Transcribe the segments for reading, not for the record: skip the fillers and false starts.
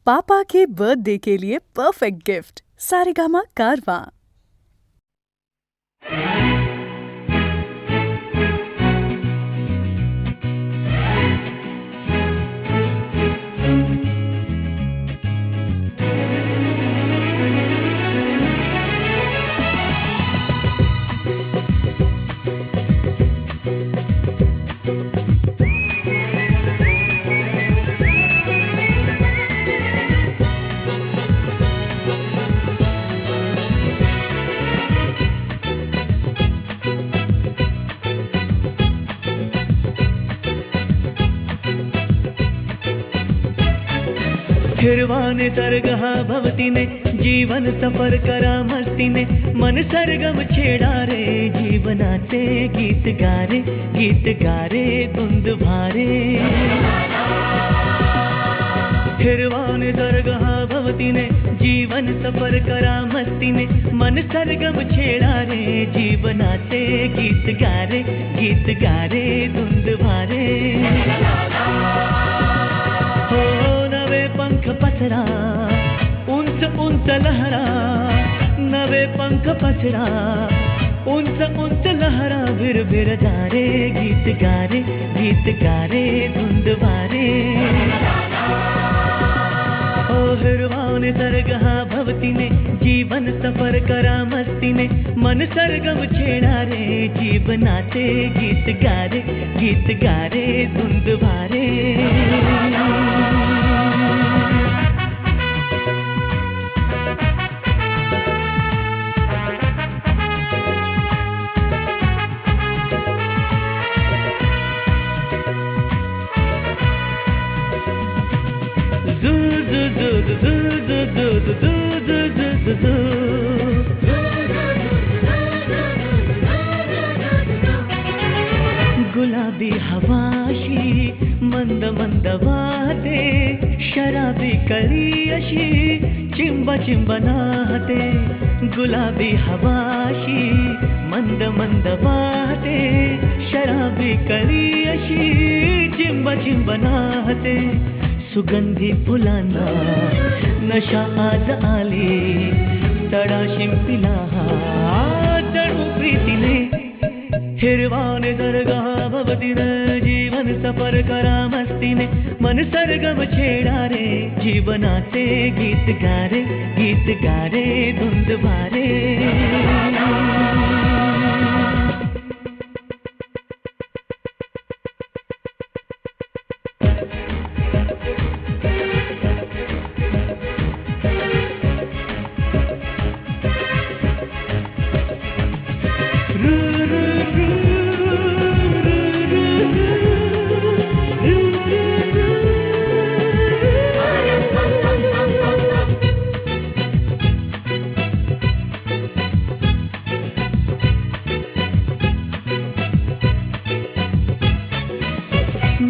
पापा के birthday के लिए perfect gift Saregama कारवां। हिरवाने तरगहा भवतीने जीवन सफर करा मस्तीने मन सरगम छेडा रे जीवनाचे गीत गारे धुंद भारे हिरवाने तरगहा भवतीने जीवन सफर करा मस्तीने मन सरगम छेडा रे जीवनाचे गीत गारे धुंद भारे हो नवे पंख पसरा उंच उंच लहरा नवे पंख पसरा उंच लहरा भिर भिर जा रे गीत गारे धुंद भारे ओ हिरवाने सरगहा भवतीने जीवन सफर करा मस्तीने मन सरगम छेडा रे जीवनाचे गीत गारे धुंद भारे गुलाबी हवाशी मंद मंद वाहते शराबी कळी अशी चिंब नाहते गुलाबी हवाशी मंद मंद वाहते शराबी कळी अशी चिंब नाहते सुगंधी फुलांना नशा आज आली तडा शिंपिला जणू प्रीतीने हिरवाने सरगहा भवतीने जीवन सफर करा मस्तीने मन सरगम छेडा रे जीवनाचे गीत गारे धुंद भारे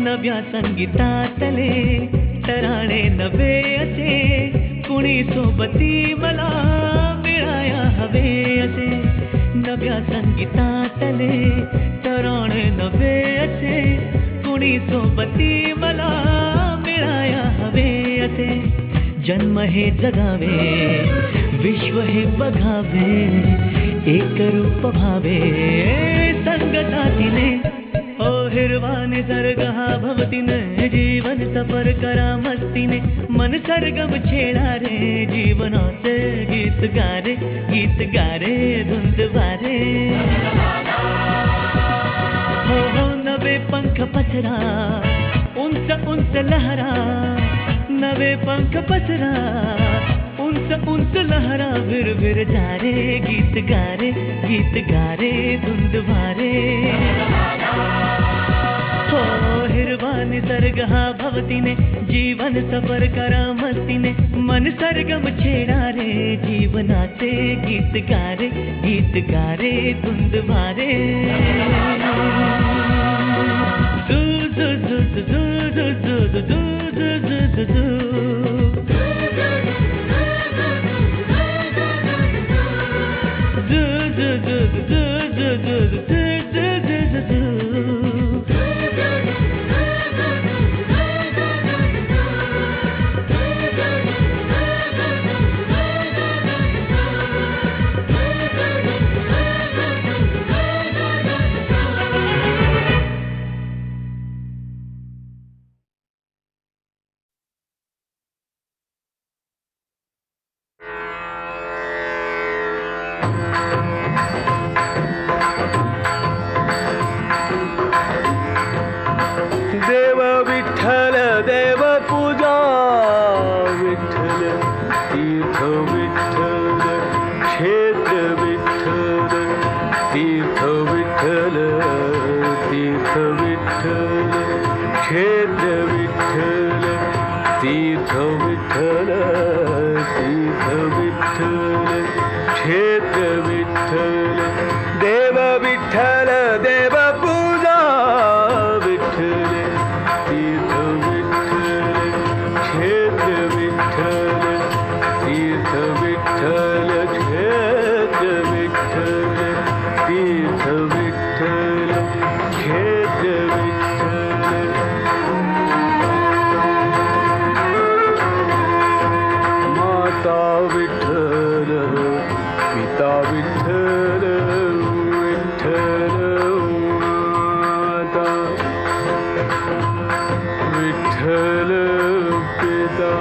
नव्या संगीतातले तराणे नवे असे कुणी सोबती मला मिळाया हवे असे नव्या संगीतातले तराणे नवे असे कुणी सोबती मला मिळाया हवे असे जन्म हे जगावे विश्व हे बघावे एक रूप भावे संगतातीने ओ हिरवाने सरगहा भवतीने जीवन सफर करा मस्तीने मन सरगम छेडा रे जीवनाचे गीत गारे धुंद भारे हो नवे पंख पसरा उंच लहरा नवे पंख पसरा उंच लहरा भिर भिर जा रे गीत गारे धुंद भारे हो हिरवाने सरगहा भवतीने जीवन सफर करा मस्तीने मन सरगम छेडा रे जीवनाचे गीत गारे धुंद भारे देव विठ्ठल देव पूजा विठ्ठल तीर्थ विठ्ठल क्षेत्र विठ्ठल तीर्थ विठ्ठल तीर्थ विठ्ठल क्षेत्र विठ्ठल तीर्थ विठ्ठल तीर्थ विठ्ठल क्षेत्र विठ्ठल देव विठ्ठल देव पूजा विठ्ठल तीर्थ विठ्ठल क्षेत्र विठ्ठल तीर्थ विठ्ठल क्षेत्र विठ्ठल तीर्थ विठ्ठल क्षेत्र विठ्ठल माता विठ्ठल पिता विठ्ठल विठ्ठल माता विठ्ठल पिता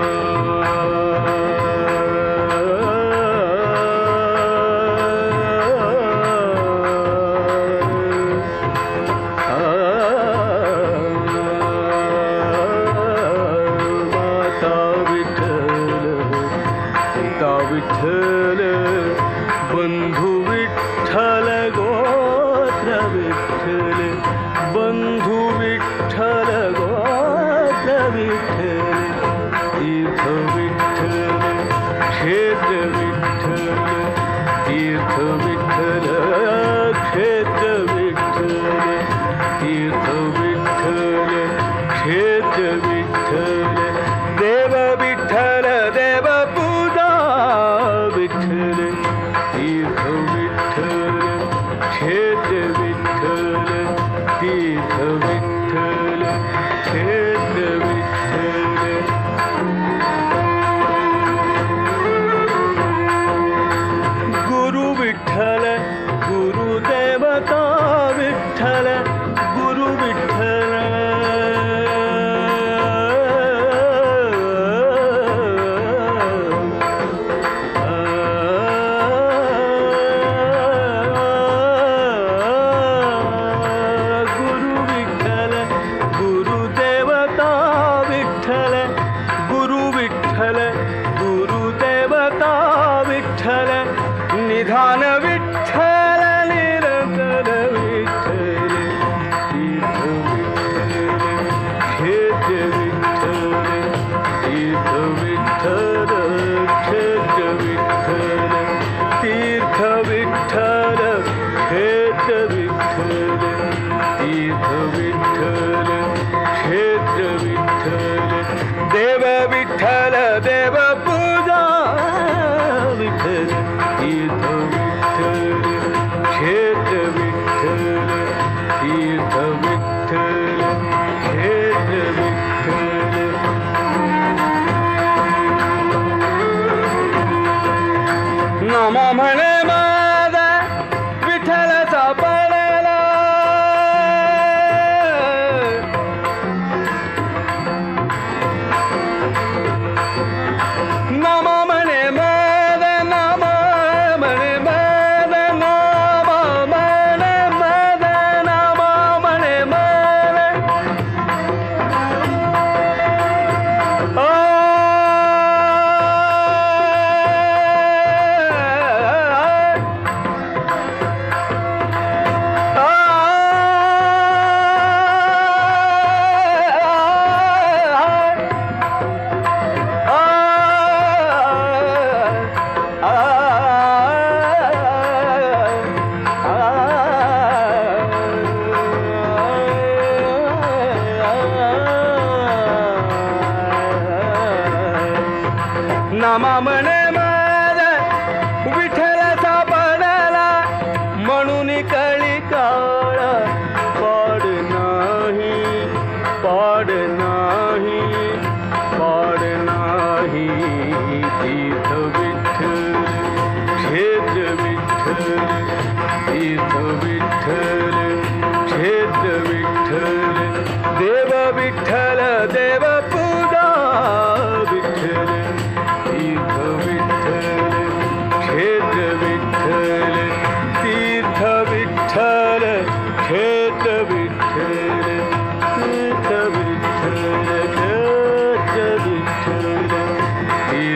माता विठ्ठल पिता विठ्ठल बंधू विठ्ठल गोत्र विठ्ठल बंधू विठ्ठल गोत्र विठ्ठल तीर्थ विठ्ठल क्षेत्र विठ्ठल तीर्थ विठ्ठल क्षेत्र विठ्ठल तीर्थ विठ्ठल क्षेत्र विठ्ठल देव विठ्ठल देव पूजा विठ्ठल तीर्थ विठ्ठल क्षेत्र विठ्ठल तीर्थ विठ्ठल क्षेत्र विठ्ठल गुरु विठ्ठल गुरुदेवता विठ्ठल गुरु विठ्ठल गुरु विठ्ठल गुरुदेवता विठ्ठल गुरु विठ्ठल गुरुदेवता विठ्ठल निधान विठ्ठल निरंतर विठ्ठल तीर्थ विठ्ठल क्षेत्र विठ्ठल तीर्थ विठ्ठल क्षेत्र विठ्ठल तीर्थ विठ्ठल क्षेत्र विठ्ठल तीर्थ विठ्ठल क्षेत्र विठ्ठल देव विठ्ठल देव पूजा विठ्ठल तीर्थ विठ्ठल क्षेत्र विठ्ठल तीर्थ विठ्ठल क्षेत्र विठ्ठल नाम म्हणे माझा विठ्ठलाचा पडला नाम म्हणे माझा नाम म्हणे माझा नाम म्हणे माझा नाम म्हणे माझा नामा म्हणे माझा विठ्ठलाचा पडला म्हणून कळी काळ पाड नाही पाड नाही पाड नाही तीर्थ विठ्ठल क्षेत्र विठ्ठल तीर्थ विठ्ठल क्षेत्र विठ्ठल देव विठ्ठल देव पूजा विठ्ठल तीर्थ विठ्ठल क्षेत्र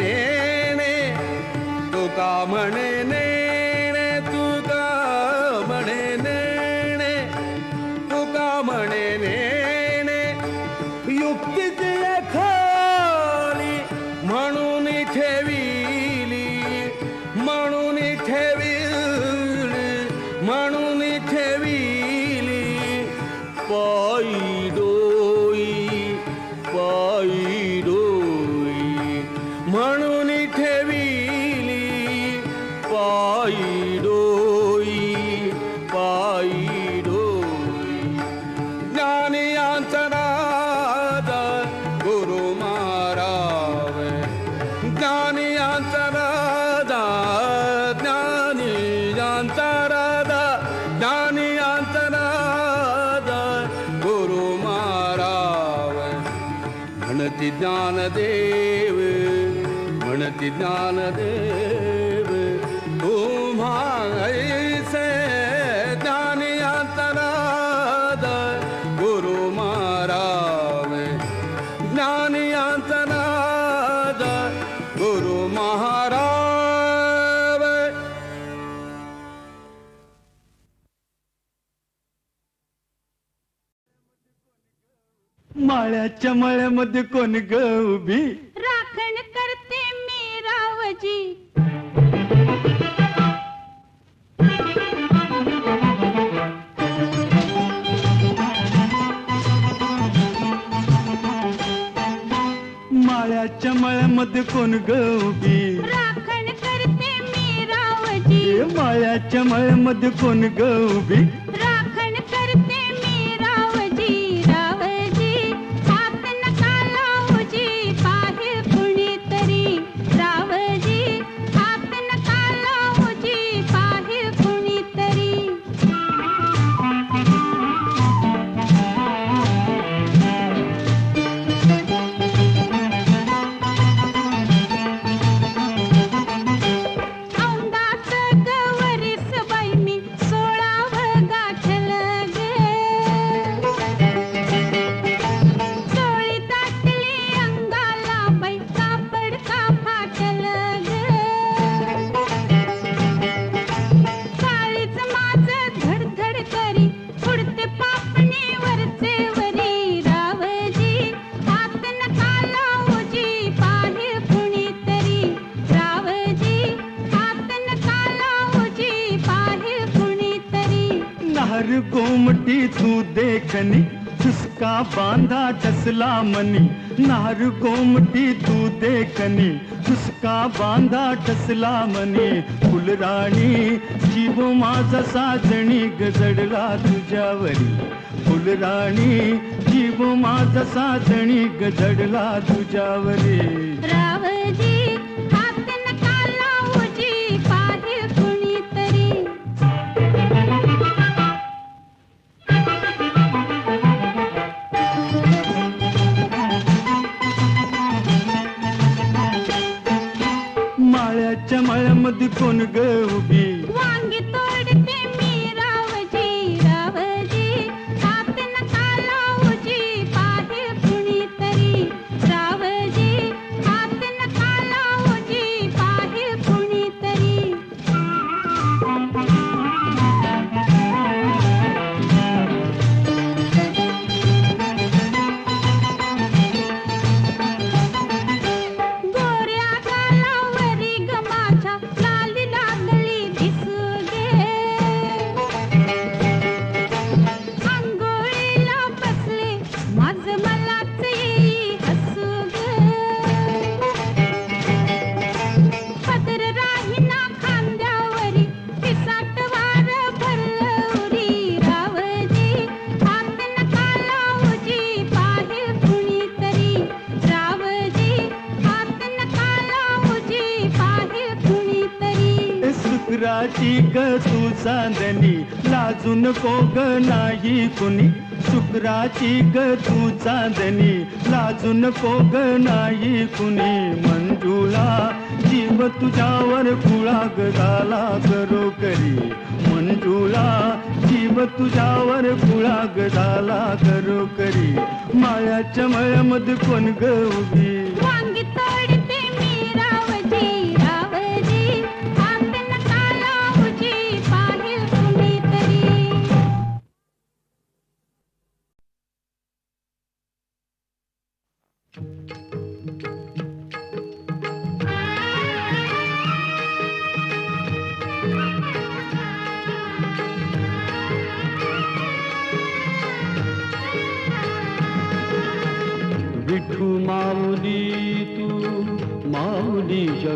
नेणे तुका म्हणे नेणे तुका म्हणे नेणे तुका म्हणे नेणे युक्तीची खाली म्हणून ठेविली म्हणून ठेविली म्हणून ठेविली पायी डोई म्हणून ठेविली पायी डोई ज्ञानियांचा नाद गुरु मारावे ज्ञानियांचा नाद ज्ञानियांचा नाद ज्ञानियांचा नाद गुरु मारावे म्हणती ज्ञानदेव म्हणती ज्ञानदेव तुम्हा ऐसे ज्ञानियांचा नाद गुरु मारावे ज्ञानियांचा नाद गुरु महारावे माळ्याच्या मळ्यामध्ये कोण ग उभी राखण करते मी रावजी माळ्याच्या मळ्यामध्ये कोण ग उभी राखण करते मी रावजी माळ्याच्या मळ्यामध्ये कोण ग उभी राखण करते मी रावजी रावजी हात नका लावूजी पाहे कुणीतरी रावजी हात नका लावूजी पाहे कुणीतरी औंदाच गवरीस बाई मी 16 गाठल गे चोळी दाटली अंगाला बाई कापड का फाटल ग काळीच माझ धडधड करी उडते पापणी वरचे वरी रावजी हात नका लावूजी पाहे कुणीतरी रावजी हात नका लावूजी पाहे कुणीतरी नार गोमटी तू देखनी चुसका बांधा टसला मनी नार गोमटी तू देखनी चुसका बांधा टसला मनी फुलराणी जीव माझा साजणी गजडला तुझ्यावरी फुलराणी जीव माझा साजणी गजडला तुझ्यावरी रावजी हात नका लावूजी पाहे कुणीतरी माळ्याच्या मळ्यामध्ये कोण ग उभी वांगी तोडते मी रावजी रावजी हात नका लावूजी पाहे कुणीतरी रावजी हात नका लावूजी पाहे कुणीतरी गोऱ्या गालावरी ग माझ्या लाली लागली दिसू गे अंघोळीला बसले माझ मलाच येई हसू ग पदर राहीना खांद्यावरी पिसाट वार भरलं उरी रावजी हात नका लावूजी पाहे कुणीतरी रावजी हात नका लावूजी पाहे कुणीतरी शुक्राची ग तू चांदणी लाजू नको ग नाही कुणी शुक्राची ग तू चांदणी लाजू नको ग नाही कुणी मंजुळा जीव तुझ्यावर खुळा ग झाला करो करी मंजुळा जीव तुझ्यावर खुळा ग झाला करो करी माळ्याच्या मळ्यामध्ये कोण ग उभी वांगी तोडते मी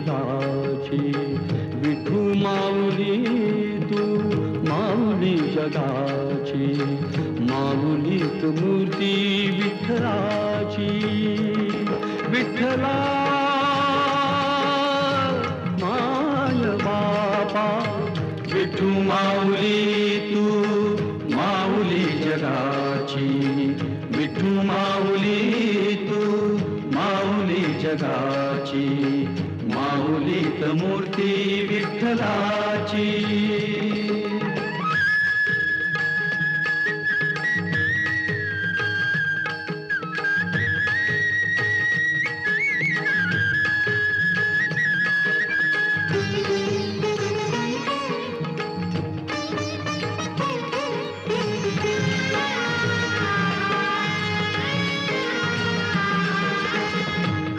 जगाची विठू माऊली तू माऊली जगाची माऊलीत मूर्ती विठ्ठलाची विठ्ठला माय बापा विठू माऊली तू माऊली जगाची विठू माऊली तू माऊली जगाची माऊलीत मूर्ती विठ्ठलाची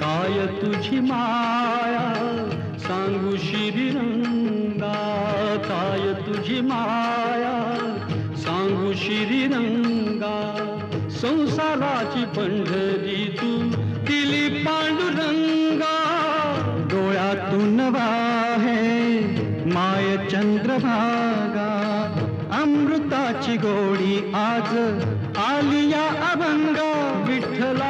काय तुझी माया सांगू श्रीरंगा काय तुझी माया सांगू श्रीरंगा संसाराची पंढरी तू दिली पांडुरंगा डोळ्यातून वाहे माय चंद्रभागा अमृताची गोडी आज आली या अभंगा विठ्ठला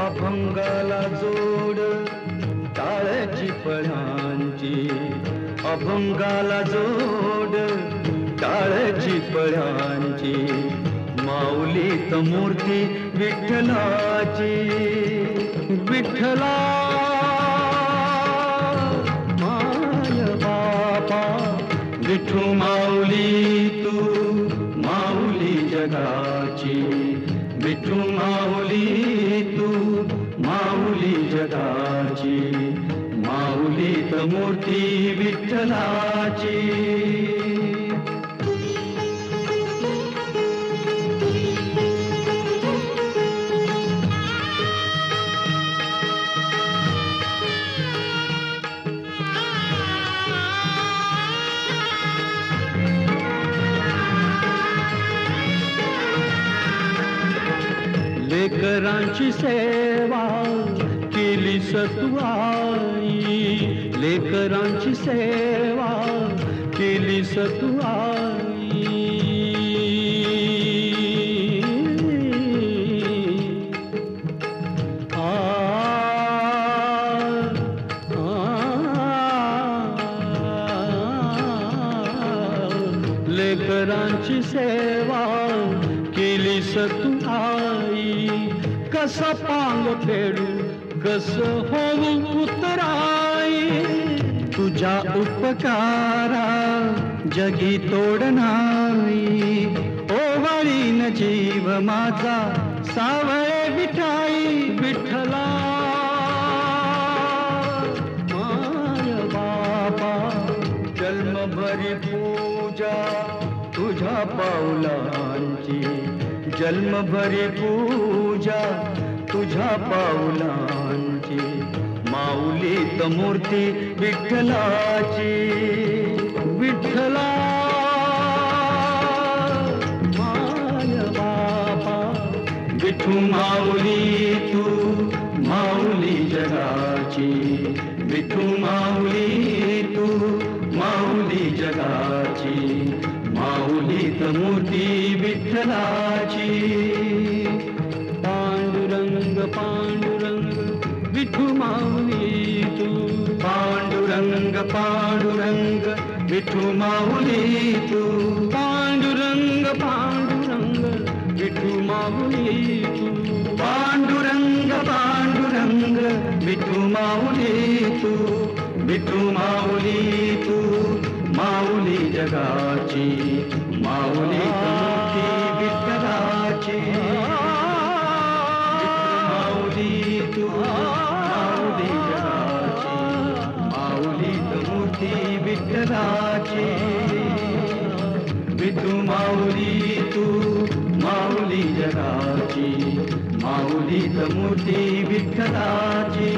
अभंगाला जोड टाळ्याची पळ्यांची अभंगाला जोड टाळ्याची पळ्यांची माऊलीत मूर्ती विठ्ठलाची विठ्ठला माय बापा विठू माऊली तू माऊली जगाची विठू माऊली तू माऊली जगाची माऊलीत मूर्ती विठ्ठलाची लेकरांची सेवा केली सतुआई लेकरांची सेवा केली सतुआई लेकरांची सेवा केली सतुआई कसा पांग फेडू कस होऊ उतराई तुझ्या उपकारा जगी तोड नाही ओवाळीन जीव माझा सावळे विठाई विठ्ठला माय बापा जन्मभरी पूजा तुझ्या पाऊलांची जन्मभरी पूजा तुझ्या पाऊलांची माऊलीत मूर्ती विठ्ठलाची विठ्ठला माय बापा विठू माऊली तू माऊली जगाची विठू माऊली तू माऊली जगाची माऊलीत मूर्ती विठ्ठलाची पांडुरंग पांडुरंग विठू माऊली तू पांडुरंग पांडुरंग विठू माऊली तू पांडुरंग पांडुरंग विठू माऊली तू पांडुरंग पांडुरंग विठू माऊली तू विठू माऊली तू माऊली जगाची माऊली मूर्ती विठ्ठलाची माऊली तू माऊली जगाची माऊली मूर्ती विठ्ठलाची विठू माऊली तू माऊली जगाची माऊली मूर्ती विठ्ठलाची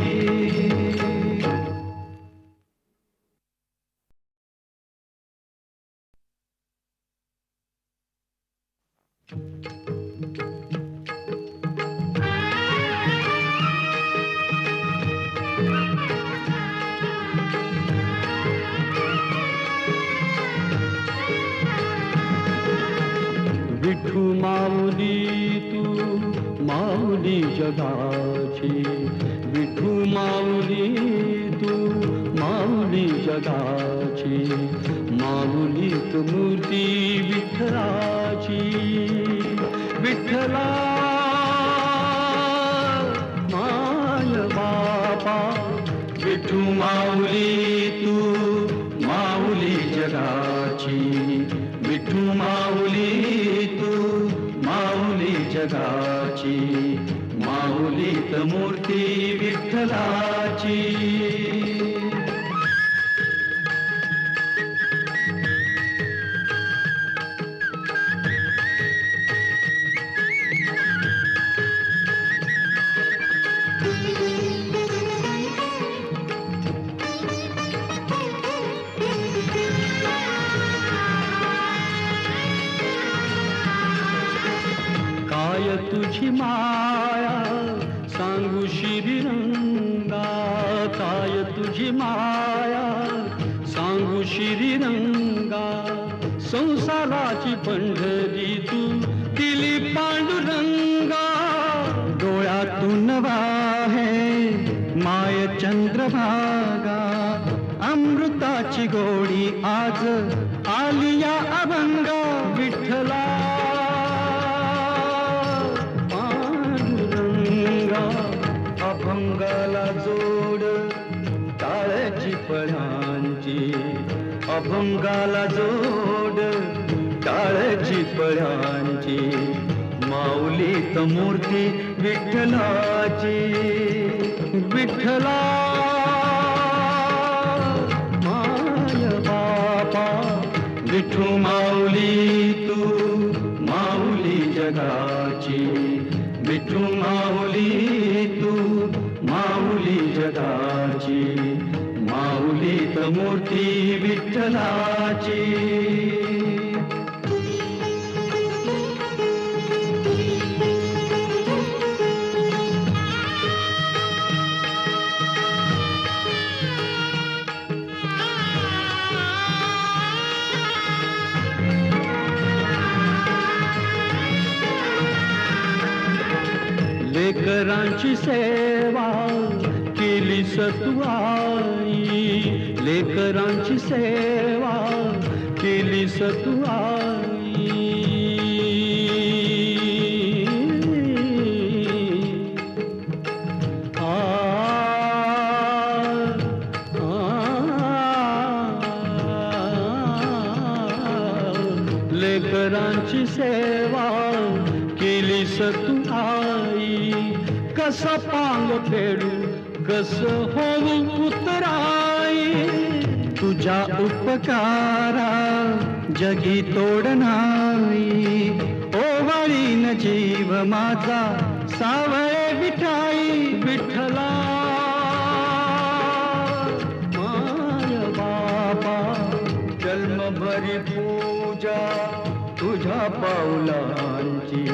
जगाची विठू माऊली तू माऊली जगाची माऊलीत मूर्ती विठ्ठलाची विठ्ठला माय बापा विठू माऊली तू माऊली जगाची विठू माऊली तू माऊली जगाची माऊलीत मूर्ती विठ्ठलाची काय तुझी माया सांगू श्रीरंगा काय तुझी माया सांगू श्रीरंगा संसाराची पंढरी तू दिली पांडुरंगा डोळ्यातून वाहे माय चंद्रभागा अमृताची गोडी आज आली या अभंगा विठ्ठला अभंगाला जोड टाळ्याची पळ्यांची अभंगाला जोड टाळ्याची पळ्यांची माऊलीत मूर्ती विठ्ठलाची विठ्ठला माय बापा विठू माऊली तू माऊली जगाची विठू माऊली तू माऊली जगाची माऊलीत मूर्ती विठ्ठलाची लेकरांची सेवा केली सतुआई लेकरांची सेवा केली सतुआई लेकरांची सेवा केली सतुआई कसा पांग फेडू कस होऊ उतराई तुझ्या उपकारा जगी तोड नाही ओवाळीन जीव माझा सावळे विठाई विठ्ठला माय बाबा जन्मभरी पूजा तुझ्या पाऊलांची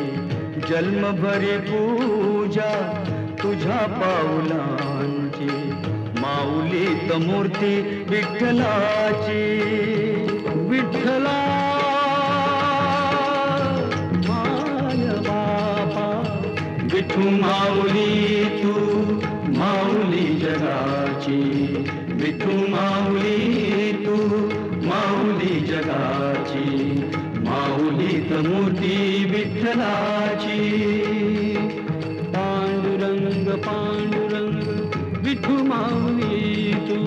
जन्मभरी पूजा तुझ्या पाऊलांची माऊलीत मूर्ती विठ्ठलाची विठ्ठला माय बापा विठू माऊली तू माऊली जगाची विठू माऊली तू माऊली जगाची माऊलीत मूर्ती विठ्ठलाची पांडुरंग पांडुरंग विठू माऊली तू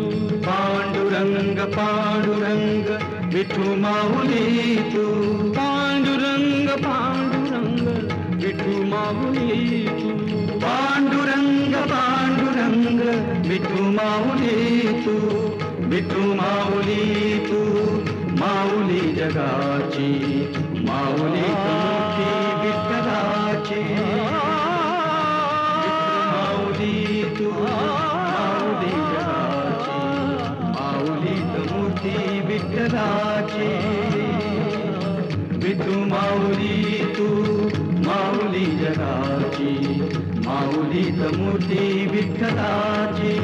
पांडुरंग पांडुरंग विठू माऊली तू पांडुरंग पांडुरंग विठू माऊली तू पांडुरंग पांडुरंग विठू माऊली तू विठू माऊली तू माऊली जगाची माऊली मूर्ती विठ्ठलाची माऊली तू माऊली जगाची माऊली मूर्ती विठ्ठलाची विठू माऊली तू माऊली जगाची माऊली मूर्ती विठ्ठलाची